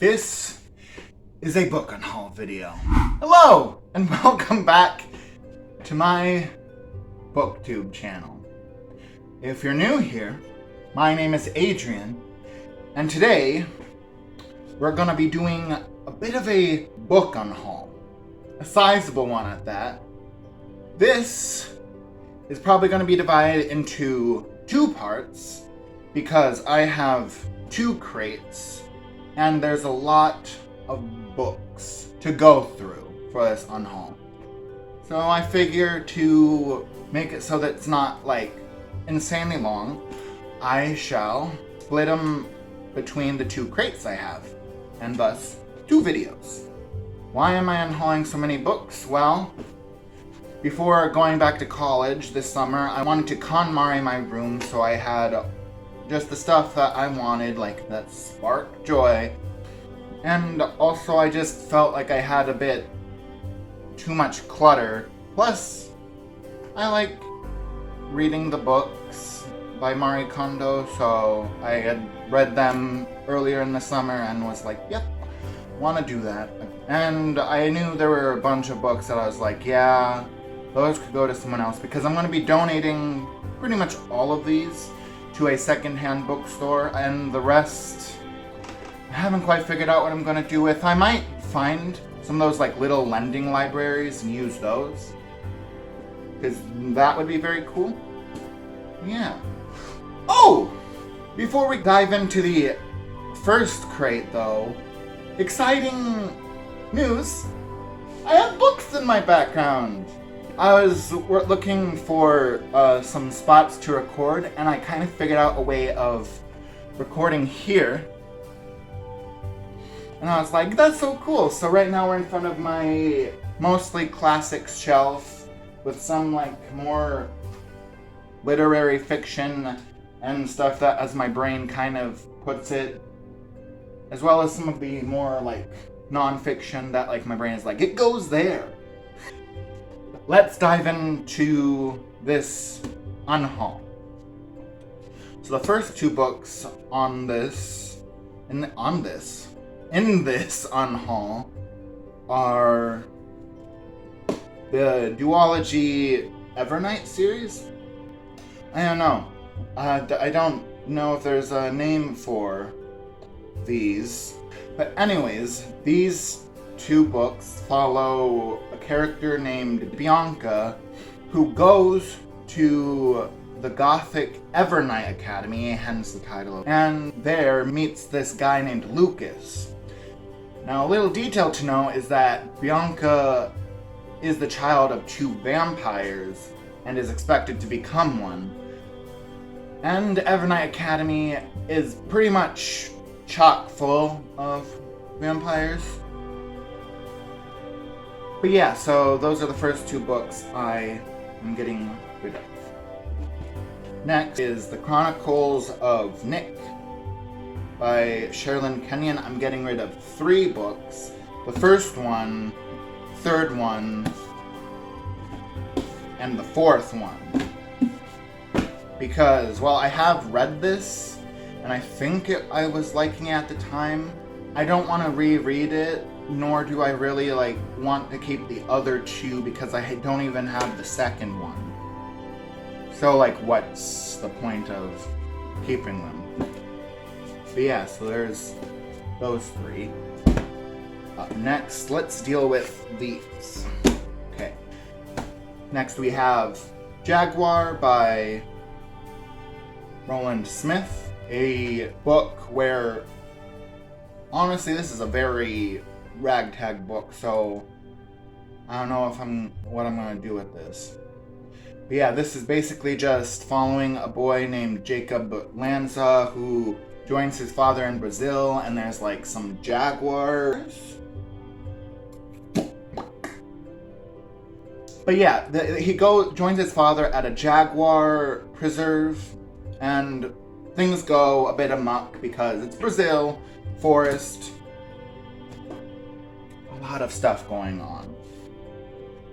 This is a book unhaul video. Hello, and welcome back to my BookTube channel. If you're new here, my name is Adrian, and today we're gonna be doing a bit of a book unhaul. A sizable one at that. This is probably gonna be divided into two parts because I have two crates and there's a lot of books to go through for this unhaul. So I figure to make it so that it's not like insanely long, I shall split them between the two crates I have, and thus two videos. Why am I unhauling so many books? Well, before going back to college this summer, I wanted to KonMari my room, so I had just the stuff that I wanted, like that sparked joy. And also I just felt like I had a bit too much clutter. Plus, I like reading the books by Marie Kondo, so I had read them earlier in the summer and was like, yep, want to do that. And I knew there were a bunch of books that I was like, yeah, those could go to someone else, because I'm going to be donating pretty much all of these to a secondhand bookstore, and the rest I haven't quite figured out what I'm going to do with. I might find some of those like little lending libraries and use those, because that would be very cool. Yeah. Oh! Before we dive into the first crate though, exciting news! I have books in my background! I was looking for some spots to record, and I kind of figured out a way of recording here. And I was like, that's so cool. So right now we're in front of my mostly classics shelf with some like more literary fiction and stuff that, as my brain kind of puts it, as well as some of the more like non-fiction that like my brain is like, it goes there. Let's dive into this unhaul. So the first two books in this unhaul are the duology Evernight series. I don't know. I don't know if there's a name for these. But anyways, these two books follow a character named Bianca who goes to the Gothic Evernight Academy, hence the title, and there meets this guy named Lucas. Now, a little detail to know is that Bianca is the child of two vampires and is expected to become one. And Evernight Academy is pretty much chock full of vampires. But yeah, so those are the first two books I am getting rid of. Next is The Chronicles of Nick by Sherlin Kenyon. I'm getting rid of 3 books. The first one, third one, and the fourth one. Because, well, I have read this, and I think I was liking it at the time. I don't want to reread it, nor do I really like want to keep the other 2 because I don't even have the second one. So like, what's the point of keeping them? But yeah, so there's those 3. Up next, let's deal with these. Okay. Next we have Jaguar by Roland Smith, a book where honestly this is a very ragtag book, so I don't know what I'm gonna do with this. But yeah, this is basically just following a boy named Jacob Lanza who joins his father in Brazil, and there's like some jaguars. But yeah, he joins his father at a jaguar preserve, and things go a bit amok because it's Brazil, forest, a lot of stuff going on.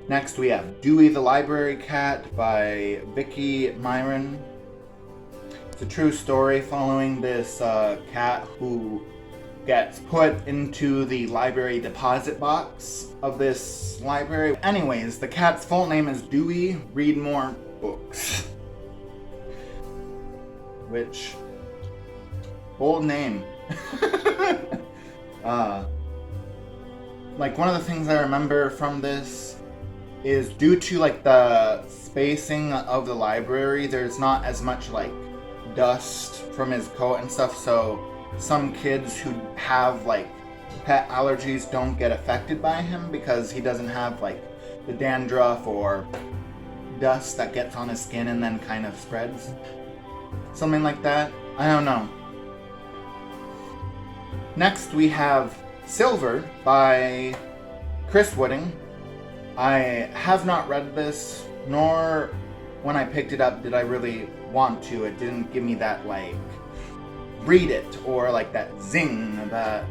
Next we have Dewey the Library Cat by Vicky, Myron. It's a true story following this cat who gets put into the library deposit box of this library. Anyways, the cat's full name is Dewey. Read more books. Which, bold name. Like, one of the things I remember from this is due to like the spacing of the library, there's not as much like dust from his coat and stuff, so some kids who have like pet allergies don't get affected by him because he doesn't have like the dandruff or dust that gets on his skin and then kind of spreads. Something like that. I don't know. Next we have Silver by Chris Wooding. I have not read this, nor when I picked it up did I really want to. It didn't give me that like read it or like that zing that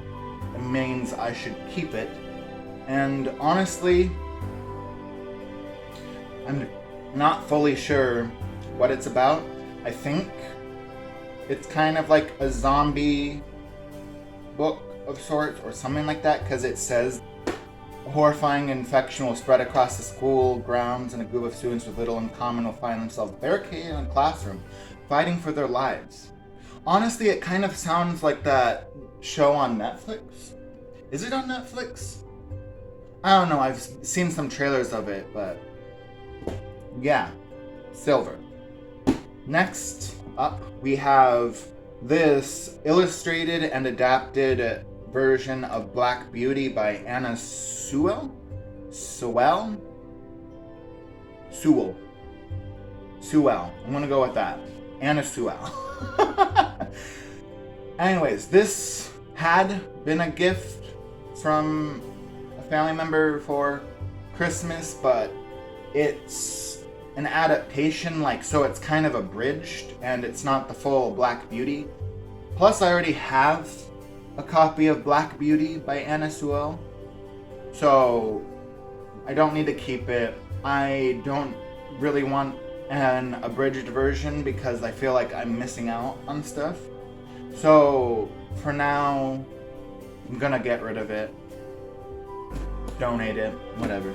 means I should keep it. And honestly, I'm not fully sure what it's about. I think it's kind of like a zombie book of sorts or something like that, because it says a horrifying infection will spread across the school grounds and a group of students with little in common will find themselves barricaded in a classroom, fighting for their lives. Honestly, it kind of sounds like that show on Netflix. Is it on Netflix? I don't know, I've seen some trailers of it, but yeah, Silver. Next up, we have this illustrated and adapted version of Black Beauty by Anna Sewell. I'm gonna go with that. Anna Sewell. Anyways, this had been a gift from a family member for Christmas, but it's an adaptation, like, so it's kind of abridged and it's not the full Black Beauty. Plus, I already have a copy of Black Beauty by Anna Sewell, so I don't need to keep it. I don't really want an abridged version because I feel like I'm missing out on stuff. So for now, I'm gonna get rid of it, donate it, whatever.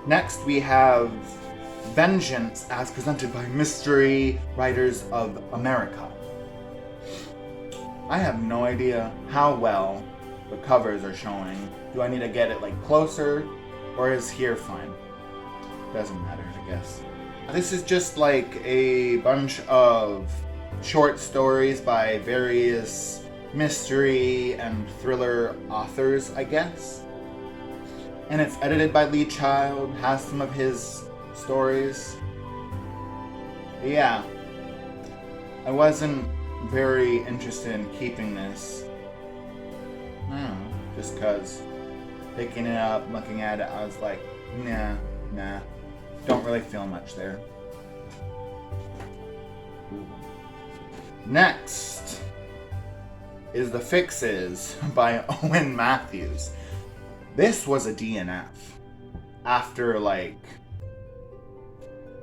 Next we have Vengeance as presented by Mystery Writers of America. I have no idea how well the covers are showing. Do I need to get it like closer, or is here fine? Doesn't matter, I guess. This is just like a bunch of short stories by various mystery and thriller authors, I guess. And it's edited by Lee Child, has some of his stories. But yeah, I wasn't very interested in keeping this. I don't know, just cause picking it up, looking at it, I was like, nah, don't really feel much there. Ooh. Next is The Fixes by Owen Matthews. This was a DNF after like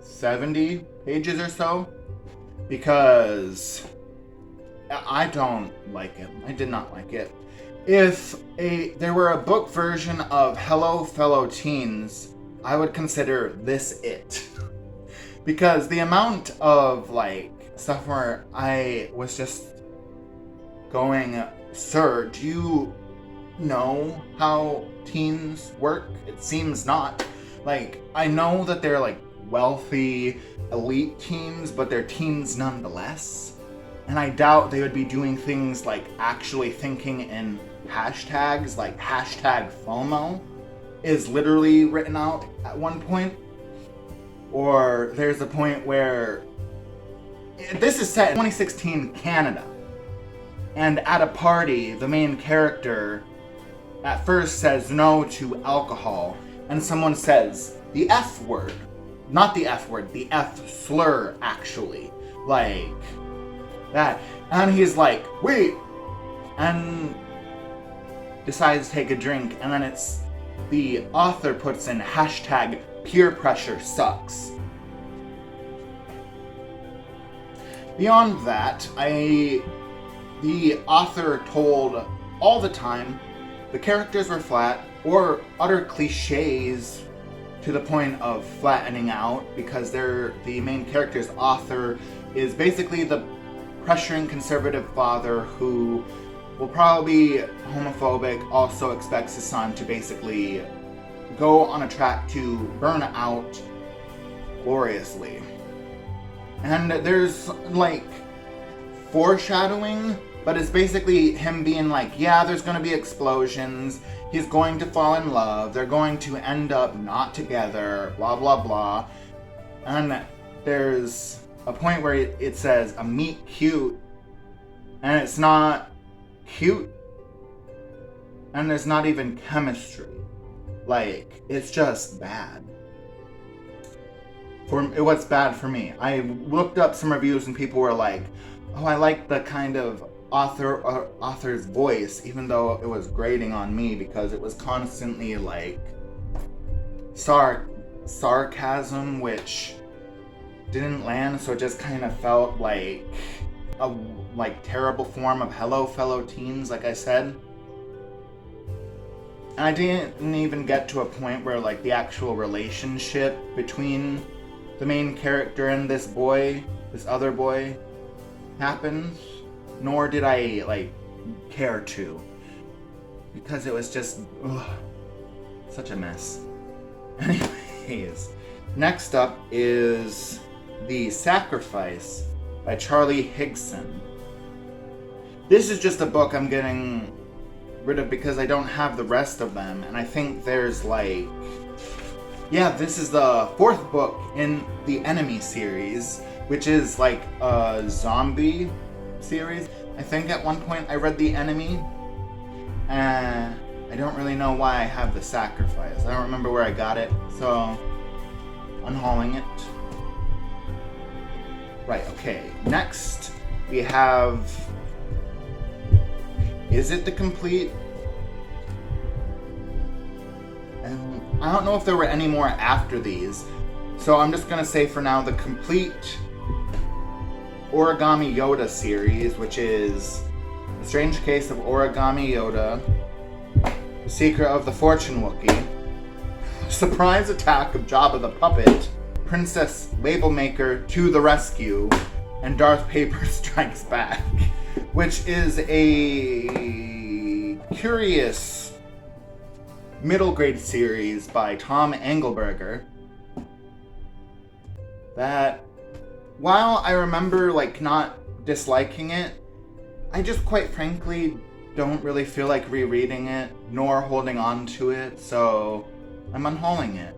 70 pages or so, because I don't like it. I did not like it. If there were a book version of Hello Fellow Teens, I would consider this it. Because the amount of like stuff where I was just going, sir, do you know how teens work? It seems not. Like, I know that they're like wealthy, elite teens, but they're teens nonetheless. And I doubt they would be doing things like actually thinking in hashtags, like hashtag FOMO is literally written out at one point. Or there's a point where this is set in 2016 Canada. And at a party, the main character at first says no to alcohol, and someone says the F word. Not the F word, the F slur, actually. Like, that. And he's like, wait! And decides to take a drink, and then it's the author puts in hashtag peer pressure sucks. Beyond that, I the author told all the time the characters were flat or utter cliches to the point of flattening out, because the main character's author is basically the pressuring conservative father who will probably be homophobic, also expects his son to basically go on a track to burn out gloriously. And there's like foreshadowing, but it's basically him being like, yeah, there's going to be explosions, he's going to fall in love, they're going to end up not together, blah blah blah. And there's a point where it says a meet cute, and it's not cute, and there's not even chemistry. Like, it's just bad. It was bad for me. I looked up some reviews and people were like, oh, I like the kind of author's voice, even though it was grating on me because it was constantly like sarcasm, which didn't land, so it just kind of felt like a terrible form of hello fellow teens, like I said. And I didn't even get to a point where like the actual relationship between the main character and this other boy happens, nor did I like care to, because it was just such a mess. Anyways, next up is The Sacrifice by Charlie Higson. This is just a book I'm getting rid of because I don't have the rest of them, and I think there's like, yeah, this is the 4th book in the Enemy series, which is like a zombie series. I think at one point I read The Enemy, and I don't really know why I have The Sacrifice. I don't remember where I got it, so unhauling it. Right, okay. Next, we have... Is it the complete? And I don't know if there were any more after these, so I'm just going to say for now the complete Origami Yoda series, which is The Strange Case of Origami Yoda, The Secret of the Fortune Wookiee, Surprise Attack of Jabba the Puppet, Princess Label Maker to the Rescue, and Darth Paper Strikes Back, which is a curious middle grade series by Tom Engelberger that, while I remember like not disliking it, I just quite frankly don't really feel like rereading it nor holding on to it, so I'm unhauling it.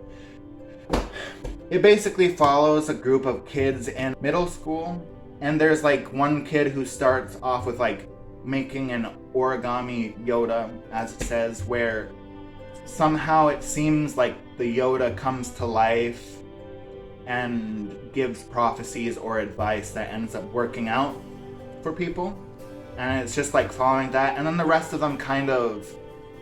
It basically follows a group of kids in middle school, and there's like one kid who starts off with like making an origami Yoda, as it says, where somehow it seems like the Yoda comes to life and gives prophecies or advice that ends up working out for people. And it's just like following that. And then the rest of them kind of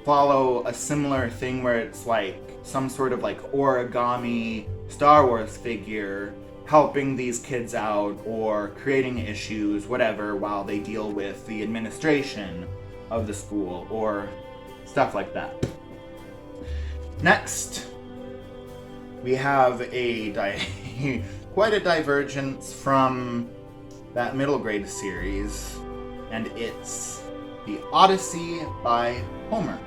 follow a similar thing where it's like some sort of like origami Star Wars figure helping these kids out or creating issues, whatever, while they deal with the administration of the school or stuff like that. Next, we have quite a divergence from that middle grade series, and it's The Odyssey by Homer,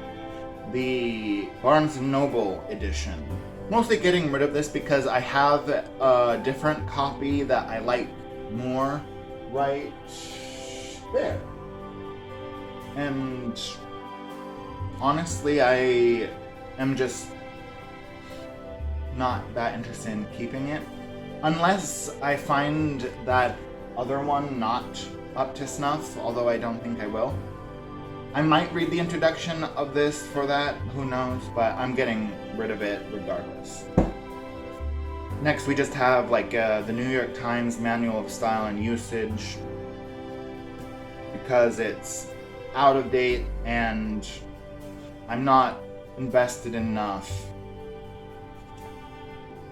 the Barnes & Noble edition. Mostly getting rid of this because I have a different copy that I like more right there. And honestly, I am just not that interested in keeping it. Unless I find that other one not up to snuff, although I don't think I will. I might read the introduction of this for that, who knows, but I'm getting rid of it regardless. Next, we just have like the New York Times Manual of Style and Usage, because it's out of date and I'm not invested enough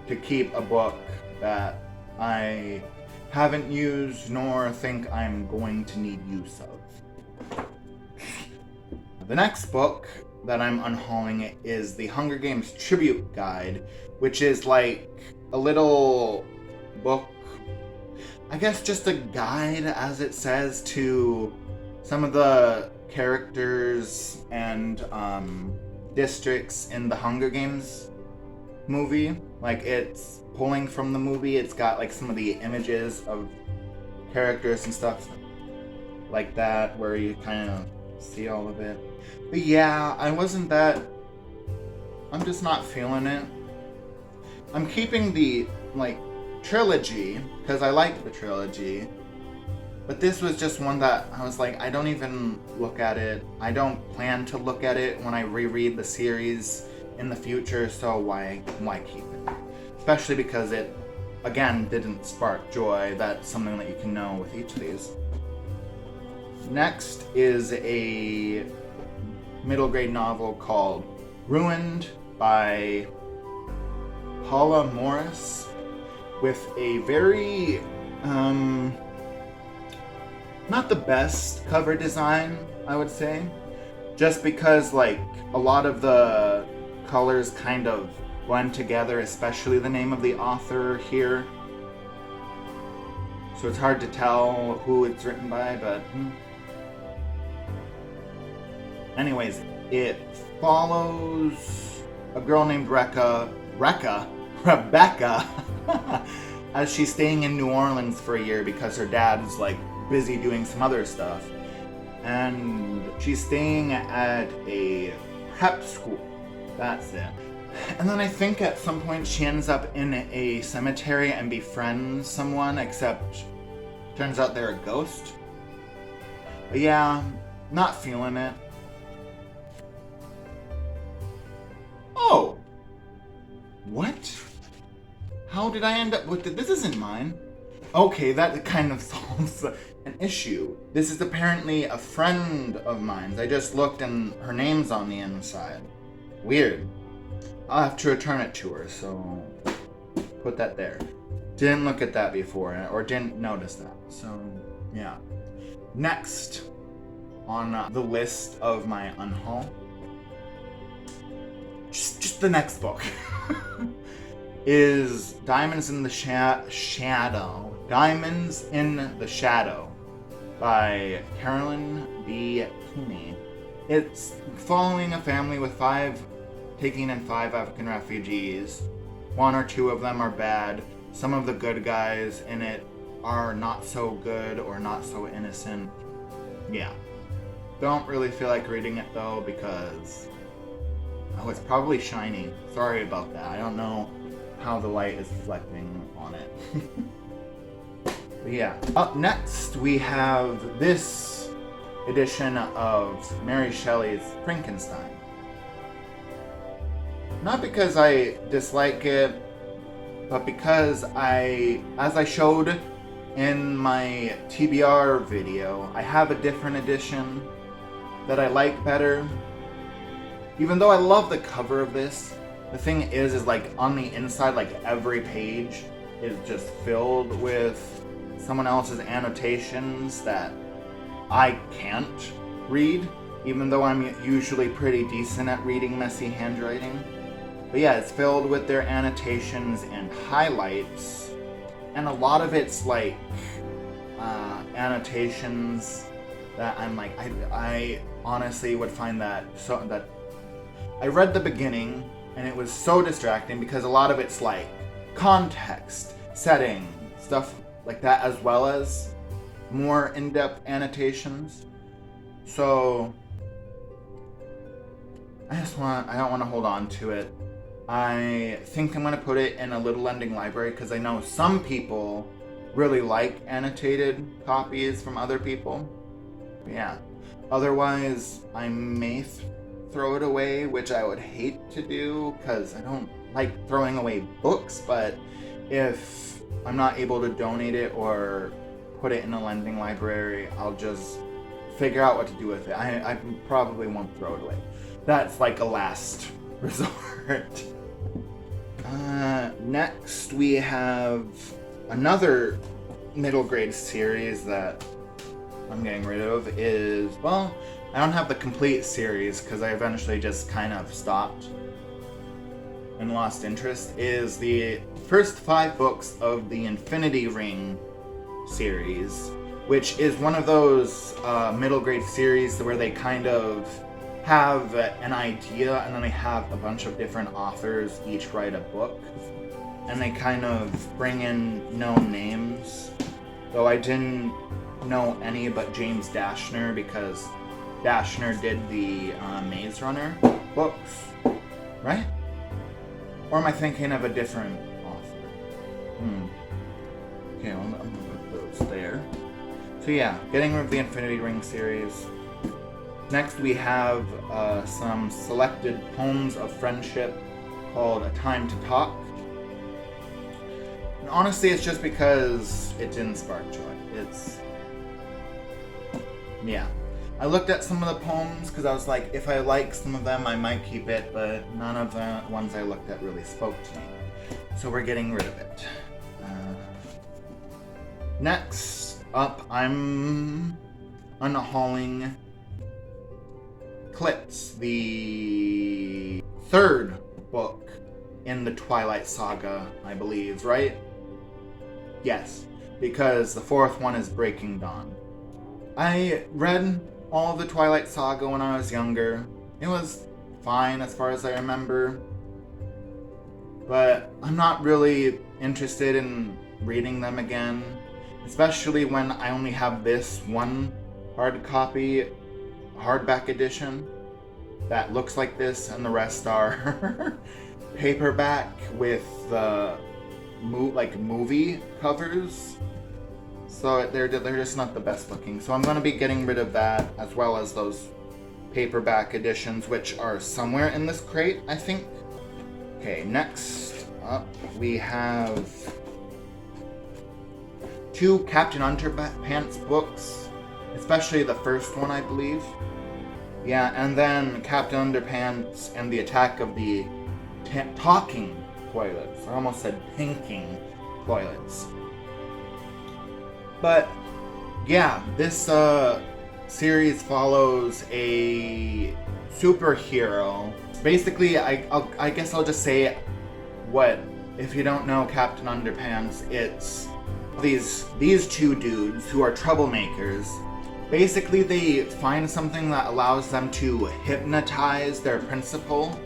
to keep a book that I haven't used nor think I'm going to need use of. The next book that I'm unhauling is the Hunger Games Tribute Guide, which is like a little book, I guess just a guide, as it says, to some of the characters and districts in the Hunger Games movie. Like, it's pulling from the movie. It's got like some of the images of characters and stuff like that, where you kind of see all of it. But yeah, I'm just not feeling it. I'm keeping the trilogy because I like the trilogy, but this was just one that I was like, I don't even look at it. I don't plan to look at it when I reread the series in the future, so why keep it? Especially because it, again, didn't spark joy. That's something that you can know with each of these. Next is a middle grade novel called Ruined by Paula Morris, with a very, not the best cover design, I would say. Just because, like, a lot of the colors kind of blend together, especially the name of the author here. So it's hard to tell who it's written by, but... Anyways, it follows a girl named Rebecca, as she's staying in New Orleans for a year because her dad's like busy doing some other stuff. And she's staying at a prep school. That's it. And then I think at some point she ends up in a cemetery and befriends someone, except turns out they're a ghost. But yeah, not feeling it. Oh! What? How did I end up with it? This isn't mine. Okay, that kind of solves an issue. This is apparently a friend of mine's. I just looked and her name's on the inside. Weird. I'll have to return it to her, so put that there. Didn't look at that before, or didn't notice that, so yeah. Next on the list of my unhaul, just the next book, is Diamonds in the Shadow. Diamonds in the Shadow by Carolyn B. Cooney. It's following a family with taking in 5 African refugees. 1 or 2 of them are bad. Some of the good guys in it are not so good or not so innocent. Yeah. Don't really feel like reading it though because... Oh, it's probably shiny. Sorry about that. I don't know how the light is reflecting on it. But yeah. Up next we have this edition of Mary Shelley's Frankenstein. Not because I dislike it, but because as I showed in my TBR video, I have a different edition that I like better. Even though I love the cover of this, the thing is like on the inside, like every page is just filled with someone else's annotations that I can't read, even though I'm usually pretty decent at reading messy handwriting. But yeah, it's filled with their annotations and highlights, and a lot of it's like annotations that I'm like, I honestly would find that I read the beginning and it was so distracting because a lot of it's like context, setting, stuff like that, as well as more in-depth annotations. So I don't want to hold on to it. I think I'm going to put it in a little lending library because I know some people really like annotated copies from other people. But yeah. Otherwise, I may throw it away, which I would hate to do because I don't like throwing away books, but if I'm not able to donate it or put it in a lending library, I'll just figure out what to do with it. I probably won't throw it away. That's like a last resort. Next we have another middle grade series that I'm getting rid of is, well, I don't have the complete series because I eventually just kind of stopped and lost interest, is the first 5 books of the Infinity Ring series, which is one of those middle grade series where they kind of have an idea and then they have a bunch of different authors each write a book, and they kind of bring in known names, though I didn't know any but James Dashner because Dashner did the Maze Runner books, right? Or am I thinking of a different author? Okay, I'm gonna put those there. So yeah, getting rid of the Infinity Ring series. Next we have some selected poems of friendship called A Time to Talk. And honestly, it's just because it didn't spark joy. Yeah. I looked at some of the poems because I was like, if I like some of them, I might keep it, but none of the ones I looked at really spoke to me. So we're getting rid of it. Next up, I'm unhauling Clips, the 3rd book in the Twilight Saga, I believe, right? Yes, because the 4th one is Breaking Dawn. I read all of the Twilight Saga when I was younger. It was fine as far as I remember, but I'm not really interested in reading them again, especially when I only have this one hard copy, hardback edition that looks like this, and the rest are paperback with movie covers. So they're just not the best looking. So I'm going to be getting rid of that, as well as those paperback editions, which are somewhere in this crate, I think. Okay, next up we have 2 Captain Underpants books, especially the first one, I believe. Yeah, and then Captain Underpants and the Attack of the Talking Toilets. I almost said pinking toilets. But yeah, this series follows a superhero. Basically, I guess I'll just say what, if you don't know Captain Underpants, it's these 2 dudes who are troublemakers. Basically, they find something that allows them to hypnotize their principal.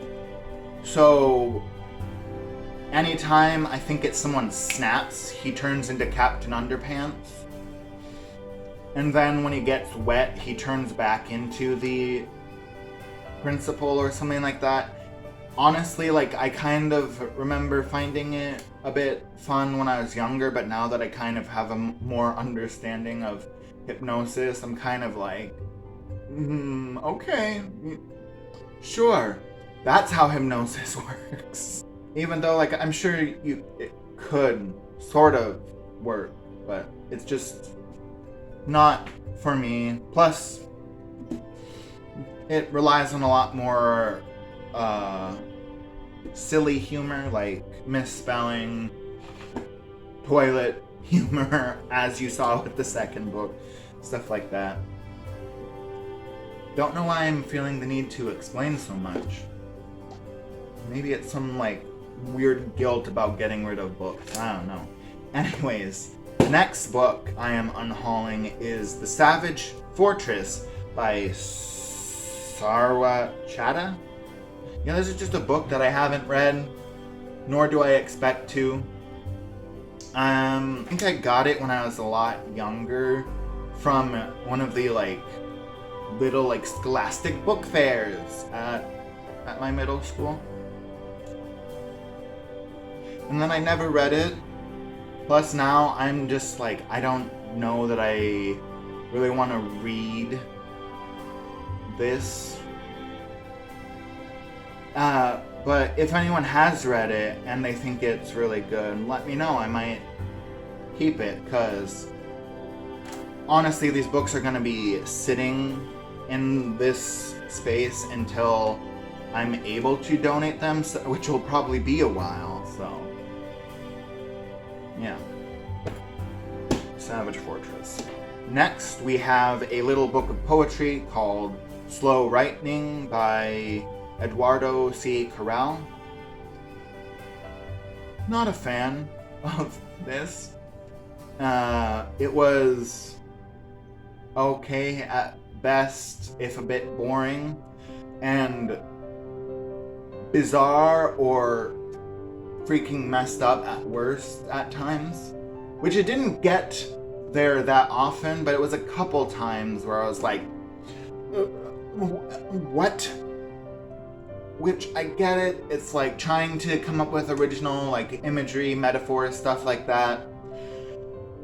So anytime I think it's someone snaps, he turns into Captain Underpants. And then when he gets wet, he turns back into the principal or something like that. Honestly, I kind of remember finding it a bit fun when I was younger, but now that I kind of have a more understanding of hypnosis, I'm kind of like, okay, sure, that's how hypnosis works. Even though, I'm sure it could sort of work, but it's just not for me. Plus, it relies on a lot more silly humor, like misspelling, toilet humor, as you saw with the 2nd book, stuff like that. Don't know why I'm feeling the need to explain so much. Maybe it's some weird guilt about getting rid of books. I don't know. Anyways, the next book I am unhauling is The Savage Fortress by Sarwa Chatta. Yeah, this is just a book that I haven't read, nor do I expect to. I think I got it when I was a lot younger from one of the little scholastic book fairs at my middle school. And then I never read it. Plus now I'm just I don't know that I really want to read this. But if anyone has read it and they think it's really good, let me know. I might keep it, because honestly, these books are going to be sitting in this space until I'm able to donate them, which will probably be a while, so yeah. Savage Fortress. Next, we have a little book of poetry called Slow Writing by Eduardo C. Corral. Not a fan of this. It was okay at best, if a bit boring, and bizarre or freaking messed up at worst at times, which it didn't get there that often, but it was a couple times where I was like, what? Which I get it, it's like trying to come up with original like imagery, metaphor, stuff like that.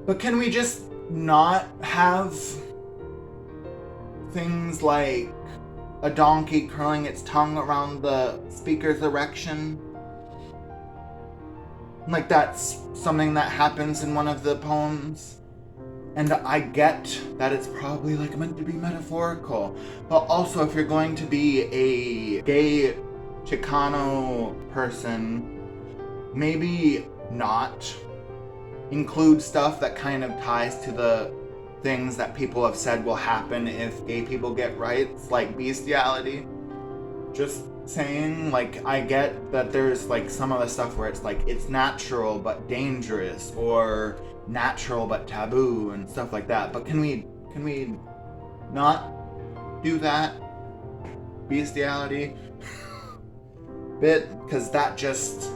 But can we just not have things like a donkey curling its tongue around the speaker's erection? Like that's something that happens in one of the poems. And I get that it's probably like meant to be metaphorical. But also if you're going to be a gay Chicano person, maybe not include stuff that kind of ties to the things that people have said will happen if gay people get rights, like bestiality. Just saying, like, I get that there's like some of the stuff where it's like it's natural but dangerous, or natural but taboo and stuff like that. But can we not do that bestiality bit, because that just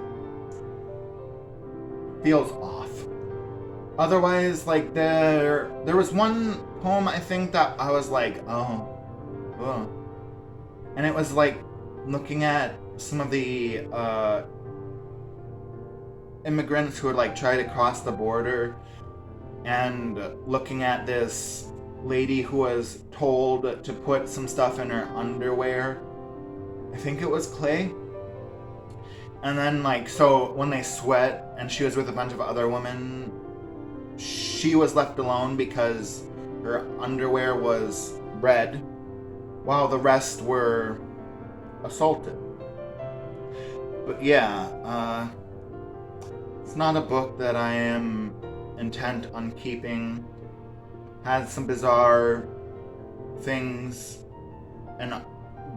feels off. Otherwise, like there was one poem I think that I was like, oh, and it was like looking at some of the immigrants who would like try to cross the border, and looking at this lady who was told to put some stuff in her underwear. I think it was clay. And then like, so when they sweat and she was with a bunch of other women, she was left alone because her underwear was red, while the rest were assaulted. But yeah, it's not a book that I am intent on keeping. Had some bizarre things, and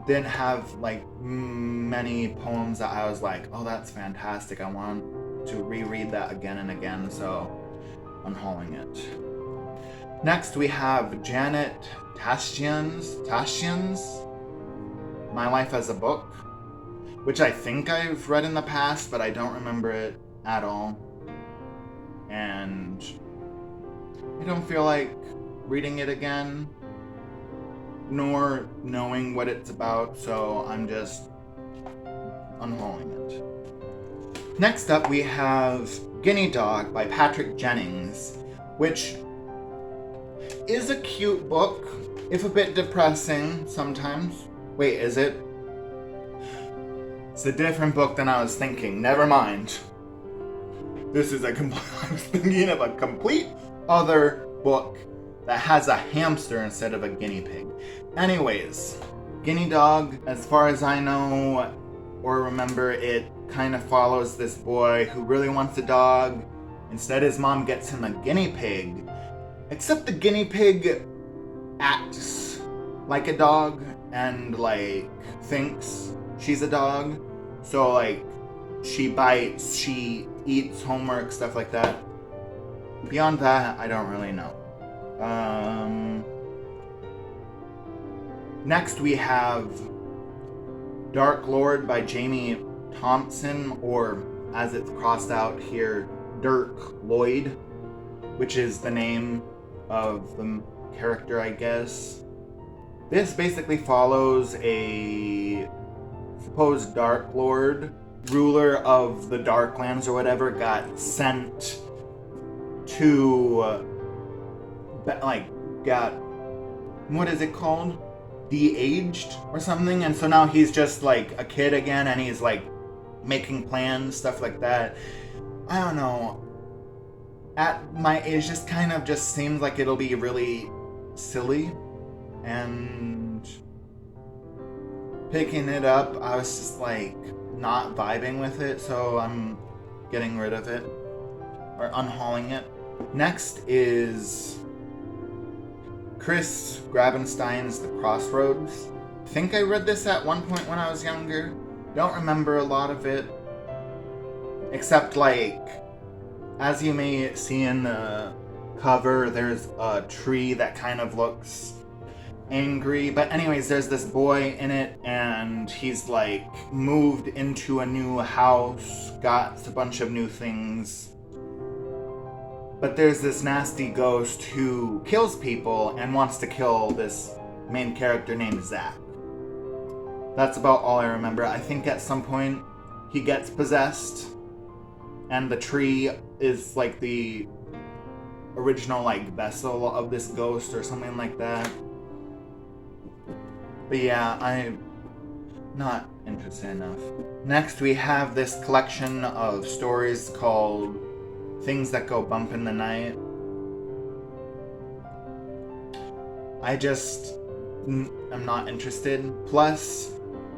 didn't have like many poems that I was like, oh, that's fantastic, I want to reread that again and again, so unhauling it. Next we have Janet Tashian's My Life as a Book, which I think I've read in the past, but I don't remember it at all. And I don't feel like reading it again, nor knowing what it's about, so I'm just unhauling it. Next up we have Guinea Dog by Patrick Jennings, which is a cute book, if a bit depressing sometimes. Wait, is it? It's a different book than I was thinking. Never mind. This is I was thinking of a complete other book that has a hamster instead of a guinea pig. Anyways, Guinea Dog, as far as I know or remember, it kind of follows this boy who really wants a dog. Instead, his mom gets him a guinea pig. Except the guinea pig acts like a dog and like thinks she's a dog. So like she bites, she eats homework, stuff like that. Beyond that, I don't really know. Next we have Dark Lord by Jamie Thompson, or as it's crossed out here, Dirk Lloyd, which is the name of the character, I guess. This basically follows a supposed Dark Lord, ruler of the Darklands or whatever, got sent to, got, what is it called? De-aged or something, and so now he's just like a kid again, and he's like making plans, stuff like that. I don't know. At my age, just kind of just seems like it'll be really silly, and picking it up, I was just like not vibing with it, so I'm getting rid of it or unhauling it. Next is Chris Grabenstein's The Crossroads. I think I read this at one point when I was younger. Don't remember a lot of it. Except, like, as you may see in the cover, there's a tree that kind of looks angry. But anyways, there's this boy in it, and he's, like, moved into a new house, got a bunch of new things. But there's this nasty ghost who kills people and wants to kill this main character named Zach. That's about all I remember. I think at some point he gets possessed, and the tree is like the original like vessel of this ghost or something like that. But yeah, I'm not interested enough. Next we have this collection of stories called Things That Go Bump in the Night. I'm not interested. Plus,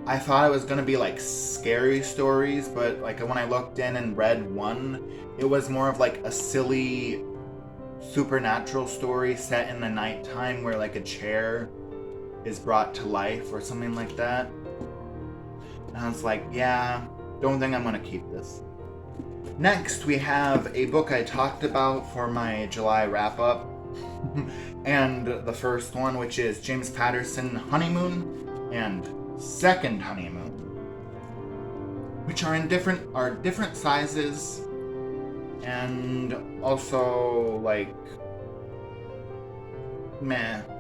I thought it was gonna be like scary stories, but like when I looked in and read one, it was more of like a silly supernatural story set in the nighttime where like a chair is brought to life or something like that. And I was like, yeah, don't think I'm gonna keep this. Next, we have a book I talked about for my July wrap-up, and the first one, which is James Patterson Honeymoon and Second Honeymoon, which are different sizes, and also like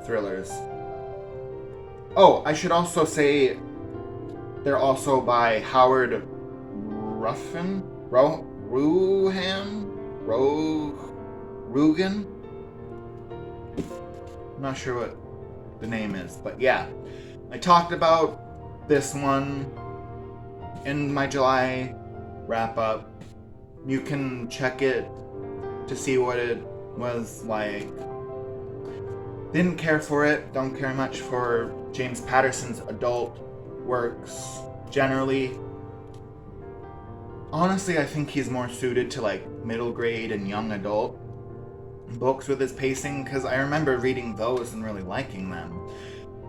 thrillers. Oh, I should also say they're also by Howard Ruffin. Rugen? I'm not sure what the name is, but yeah. I talked about this one in my July wrap-up. You can check it to see what it was like. Didn't care for it. Don't care much for James Patterson's adult works generally. Honestly, I think he's more suited to like middle grade and young adult books with his pacing, because I remember reading those and really liking them.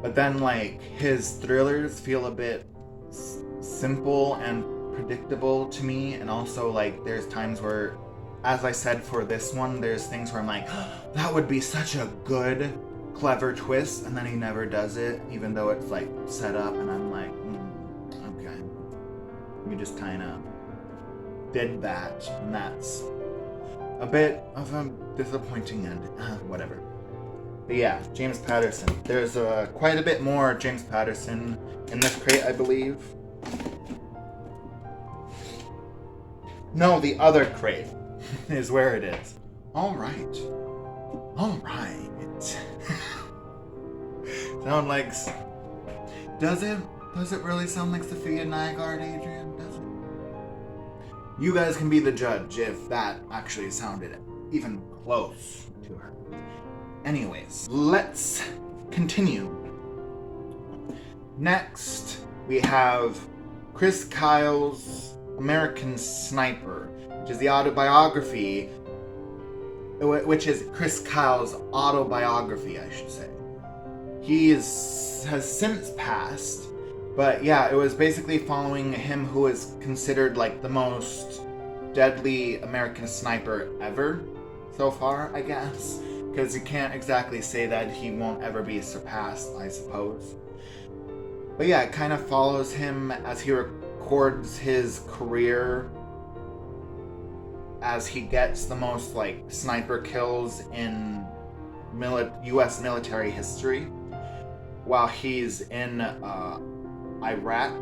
But then like his thrillers feel a bit simple and predictable to me, and also like there's times where, as I said for this one, there's things where I'm like, that would be such a good, clever twist, and then he never does it, even though it's like set up, and I'm like, okay. You just kind of did that, and that's a bit of a disappointing end. Whatever. But yeah, James Patterson. There's quite a bit more James Patterson in this crate, I believe. No, the other crate is where it is. Alright. Sound like... Does it really sound like Sophia Nygaard, Adrian? Does it? You guys can be the judge if that actually sounded even close to her. Anyways, let's continue. Next, we have Chris Kyle's American Sniper, which is the autobiography, which is Chris Kyle's autobiography, I should say. He has since passed, but yeah, it was basically following him who is considered like the most deadly American sniper ever so far, I guess. Because you can't exactly say that he won't ever be surpassed, I suppose. But yeah, it kind of follows him as he records his career, as he gets the most like sniper kills in U.S. military history while he's in Iraq.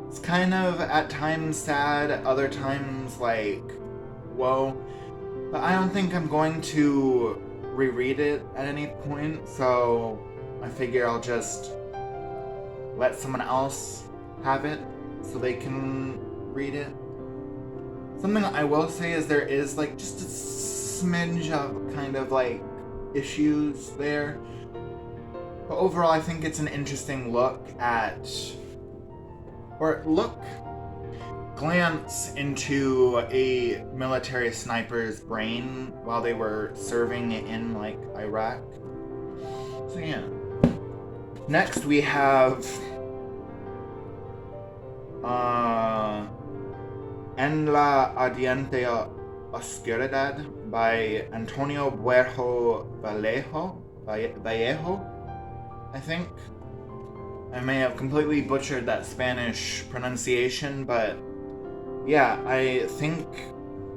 It's kind of at times sad, at other times like, whoa. But I don't think I'm going to reread it at any point, so I figure I'll just let someone else have it so they can read it. Something I will say is there is like just a smidge of kind of like issues there. But overall, I think it's an interesting glance into a military sniper's brain while they were serving in like Iraq. So yeah. Next we have En la Ardiente Oscuridad by Antonio Vallejo, I think. I may have completely butchered that Spanish pronunciation, but yeah, I think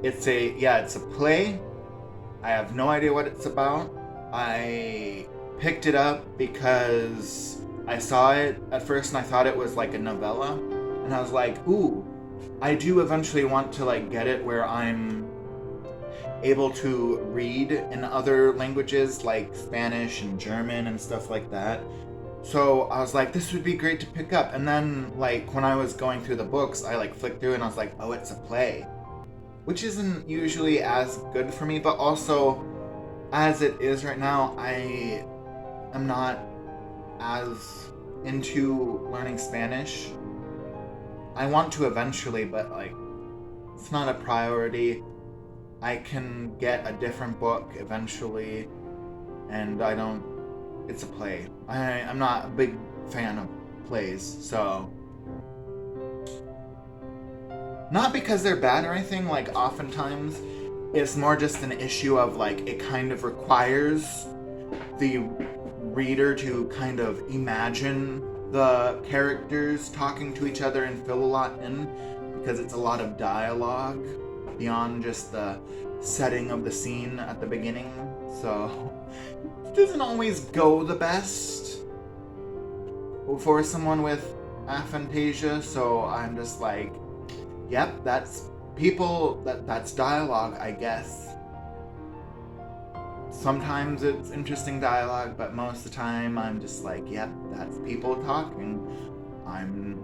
it's a play. I have no idea what it's about. I picked it up because I saw it at first and I thought it was like a novella, and I was like, ooh, I do eventually want to like get it where I'm able to read in other languages like Spanish and German and stuff like that. So I was like, this would be great to pick up. And then like when I was going through the books, I like flicked through and I was like, oh, it's a play, which isn't usually as good for me, but also as it is right now, I am not as into learning Spanish. I want to eventually, but like it's not a priority. I can get a different book eventually, and it's a play. I'm not a big fan of plays, so not because they're bad or anything, like oftentimes it's more just an issue of like it kind of requires the reader to kind of imagine the characters talking to each other and fill a lot in, because it's a lot of dialogue beyond just the setting of the scene at the beginning. So it doesn't always go the best for someone with aphantasia, so I'm just like, yep, that's people, that's dialogue, I guess. Sometimes it's interesting dialogue, but most of the time I'm just like, yep, that's people talking. I'm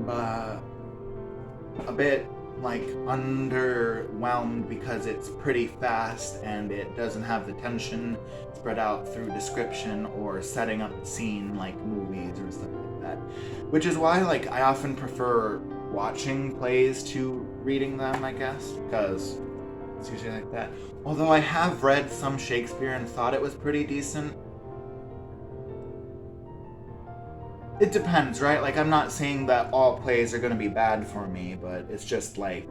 a bit like underwhelmed because it's pretty fast and it doesn't have the tension spread out through description or setting up the scene like movies or stuff like that. Which is why like I often prefer watching plays to reading them, I guess, because it's usually like that. Although I have read some Shakespeare and thought it was pretty decent. It depends, right? Like, I'm not saying that all plays are going to be bad for me, but it's just like,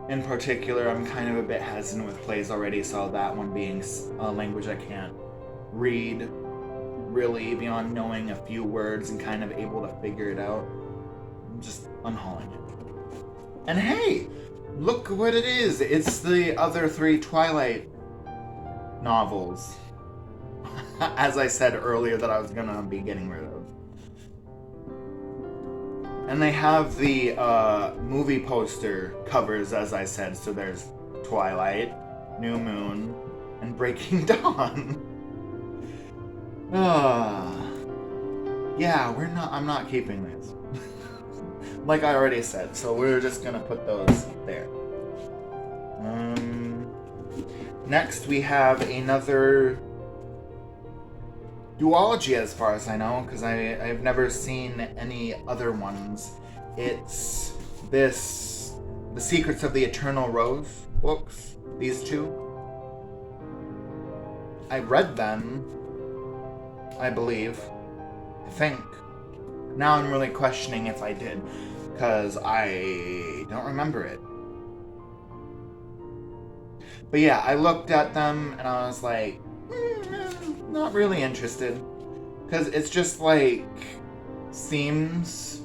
in particular, I'm kind of a bit hesitant with plays already, so that one being a language I can't read really beyond knowing a few words and kind of able to figure it out. I'm just unhauling it. And hey, look what it is! It's the other 3 Twilight novels. As I said earlier that I was gonna be getting rid of. And they have the movie poster covers, as I said. So there's Twilight, New Moon, and Breaking Dawn. Yeah, I'm not keeping these. Like I already said, so we're just gonna put those there. Next we have another duology, as far as I know, because I've never seen any other ones. It's The Secrets of the Eternal Rose books, these 2. I read them, I believe. I think. Now I'm really questioning if I did, because I don't remember it. But yeah, I looked at them and I was like, not really interested, because it's just like seems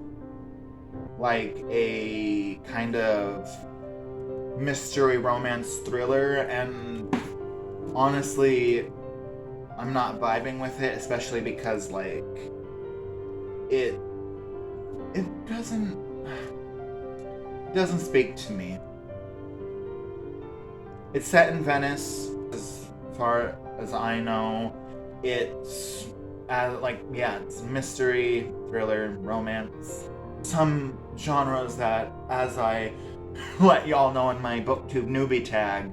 like a kind of mystery romance thriller, and honestly I'm not vibing with it, especially because like it doesn't speak to me. It's set in Venice, as far as I know. It's it's mystery, thriller, romance. Some genres that, as I let y'all know in my booktube newbie tag,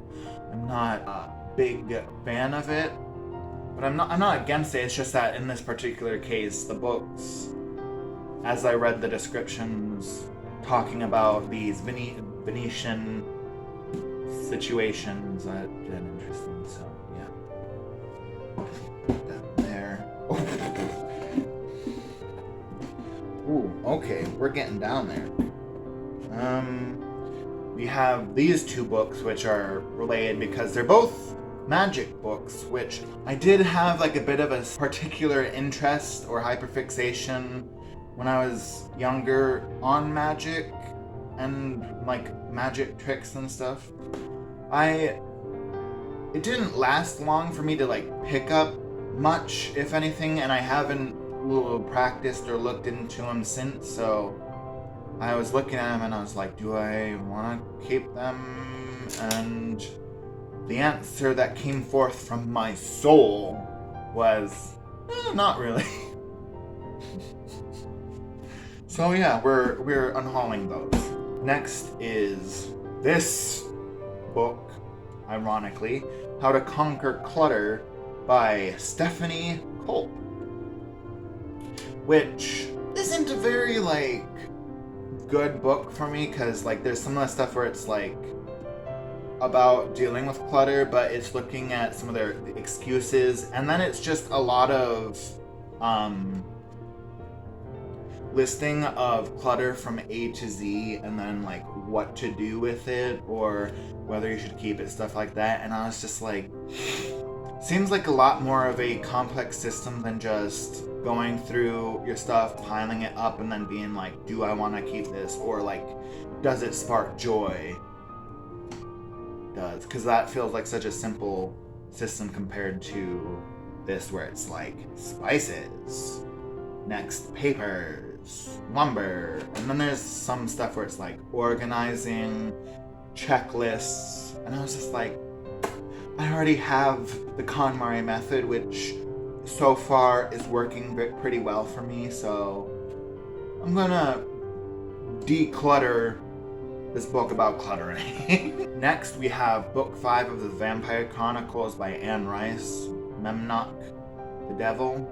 I'm not a big fan of it. But I'm not against it. It's just that in this particular case, the books, as I read the descriptions talking about these Venetian situations, that been interesting. So yeah. we're getting down there. We have these two books, which are related because they're both magic books, which I did have like a bit of a particular interest or hyperfixation when I was younger on magic and like magic tricks and stuff. It didn't last long for me to like pick up much, if anything, and I haven't practiced or looked into them since, so I was looking at them and I was like, do I want to keep them? And the answer that came forth from my soul was, not really. So yeah, we're unhauling those. Next is this book, ironically, How to Conquer Clutter by Stephanie Culp, which isn't a very like good book for me because like there's some of the stuff where it's like about dealing with clutter, but it's looking at some of their excuses, and then it's just a lot of listing of clutter from A to Z, and then like what to do with it or whether you should keep it, stuff like that. And I was just like, seems like a lot more of a complex system than just going through your stuff, piling it up, and then being like, do I want to keep this, or like, does it spark joy? Does, because that feels like such a simple system compared to this where it's like spices, next papers, lumber, and then there's some stuff where it's like organizing, checklists, and I was just like, I already have the KonMari method, which so far is working pretty well for me, so I'm gonna declutter this book about cluttering. Next, we have Book 5 of the Vampire Chronicles by Anne Rice, Memnoch the Devil.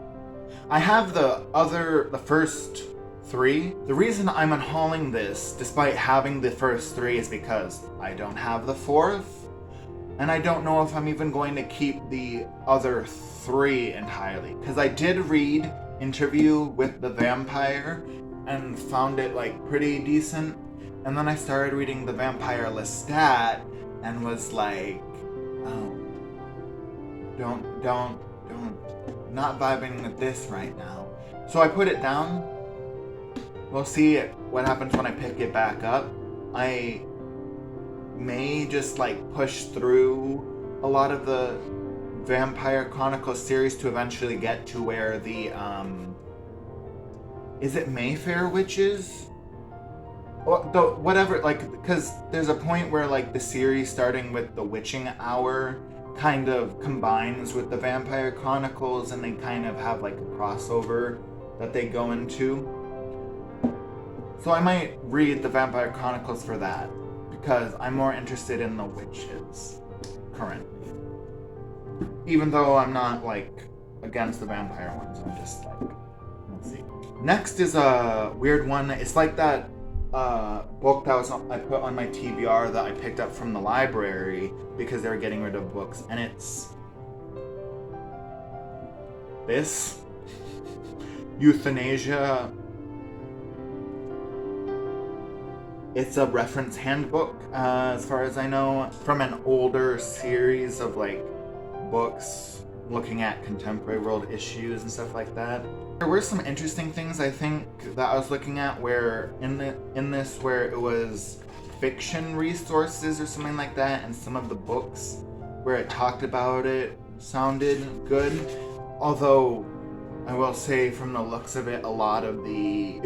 I have the first 3. The reason I'm unhauling this, despite having the first 3, is because I don't have the 4th, and I don't know if I'm even going to keep the other 3 entirely. Because I did read Interview with the Vampire and found it like pretty decent. And then I started reading The Vampire Lestat and was like, oh, don't, not vibing with this right now. So I put it down. We'll see what happens when I pick it back up. I may just like push through a lot of the Vampire Chronicles series to eventually get to where the, is it Mayfair Witches? Whatever, like, because there's a point where like the series starting with the Witching Hour kind of combines with the Vampire Chronicles, and they kind of have like a crossover that they go into. So I might read the Vampire Chronicles for that, because I'm more interested in the witches currently. Even though I'm not like against the vampire ones, I'm just like, let's see. Next is a weird one. It's like that book that I put on my TBR that I picked up from the library because they were getting rid of books, and it's this Euthanasia. It's a reference handbook, as far as I know, from an older series of like books looking at contemporary world issues and stuff like that. There were some interesting things I think that I was looking at where in this where it was fiction resources or something like that, and some of the books where it talked about it sounded good. Although I will say from the looks of it, a lot of the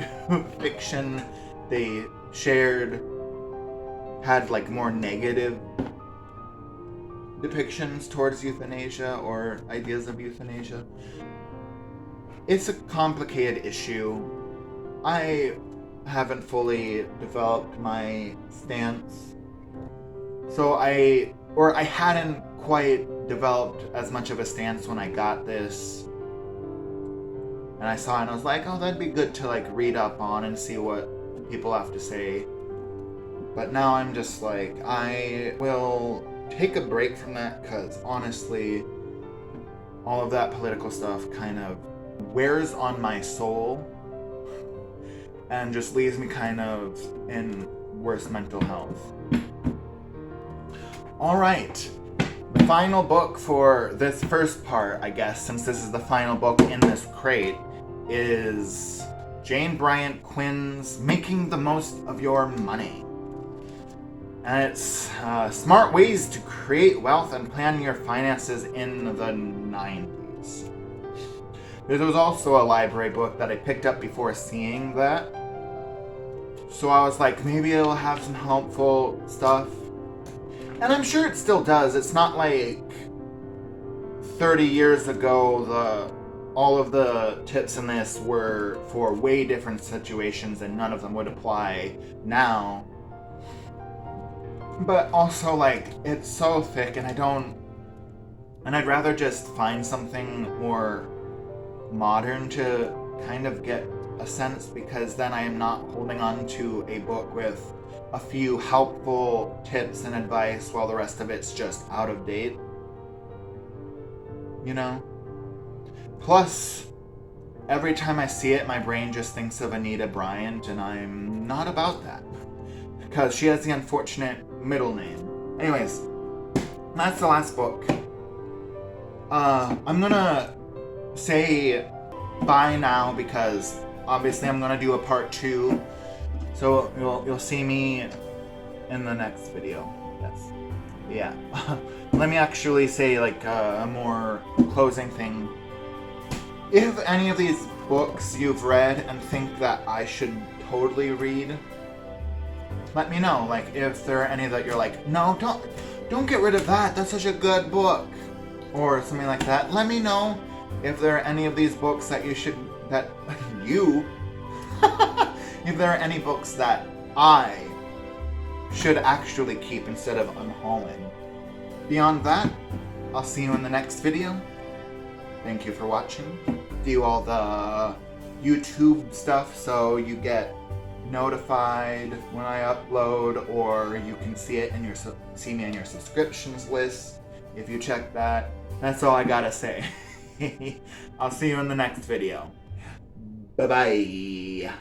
fiction they shared had like more negative depictions towards euthanasia or ideas of euthanasia. It's a complicated issue. I haven't fully developed my stance. So I hadn't quite developed as much of a stance when I got this. And I saw it and I was like, oh, that'd be good to like read up on and see what people have to say. But now I'm just like, I will take a break from that because honestly, all of that political stuff kind of wears on my soul. and just leaves me kind of in worse mental health. Alright, the final book for this first part, I guess, since this is the final book in this crate, is Jane Bryant Quinn's Making the Most of Your Money. And it's smart ways to create wealth and plan your finances in the 90s. There was also a library book that I picked up before seeing that. So I was like, maybe it'll have some helpful stuff. And I'm sure it still does. It's not like 30 years ago, all of the tips in this were for way different situations and none of them would apply now. But also, like, it's so thick and I'd rather just find something more modern to kind of get a sense, because then I am not holding on to a book with a few helpful tips and advice while the rest of it's just out of date. You know? Plus, every time I see it, my brain just thinks of Anita Bryant, and I'm not about that. Because she has the unfortunate middle name. Anyways, that's the last book. I'm gonna say bye now, because obviously I'm gonna do a part 2. So you'll see me in the next video. Yes. Yeah. Let me actually say like a more closing thing. If any of these books you've read and think that I should totally read, let me know. Like, if there are any that you're like, no, don't get rid of that. That's such a good book, or something like that. Let me know if there are any of these books that if there are any books that I should actually keep instead of unhauling. Beyond that, I'll see you in the next video. Thank you for watching. Do all the YouTube stuff so you get notified when I upload, or you can see it in see me in your subscriptions list if you check that. That's all I gotta say. I'll see you in the next video. Bye-bye.